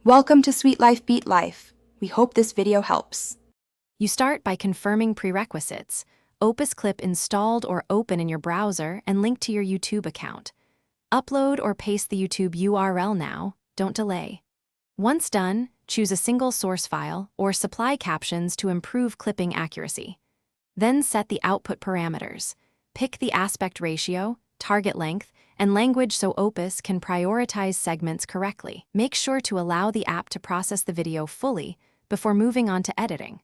Welcome to Sweet Life Beat Life. We hope this video helps. You start by confirming prerequisites: Opus Clip installed or open in your browser and linked to your YouTube account. Upload or paste the YouTube URL now, don't delay. Once done, choose a single source file or supply captions to improve clipping accuracy. Then set the output parameters. Pick the aspect ratio, target length, and language so Opus can prioritize segments correctly. Make sure to allow the app to process the video fully before moving on to editing.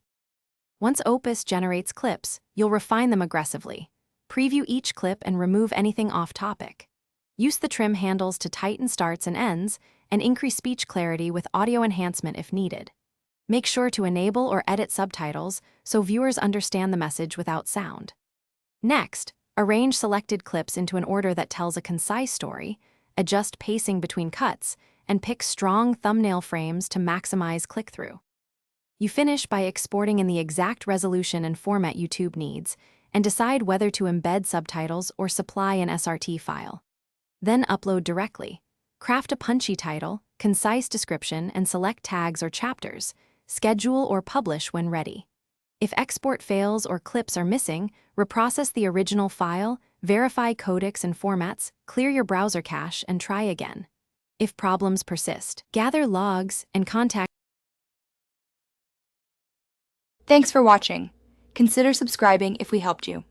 Once Opus generates clips, you'll refine them aggressively. Preview each clip and remove anything off-topic. Use the trim handles to tighten starts and ends and increase speech clarity with audio enhancement if needed. Make sure to enable or edit subtitles so viewers understand the message without sound. Next, arrange selected clips into an order that tells a concise story, adjust pacing between cuts, and pick strong thumbnail frames to maximize click-through. You finish by exporting in the exact resolution and format YouTube needs, and decide whether to embed subtitles or supply an SRT file. Then upload directly. Craft a punchy title, concise description, and select tags or chapters. Schedule or publish when ready. If export fails or clips are missing, reprocess the original file, verify codecs and formats, clear your browser cache, and try again. If problems persist, gather logs and contact. Thanks for watching. Consider subscribing if we helped you.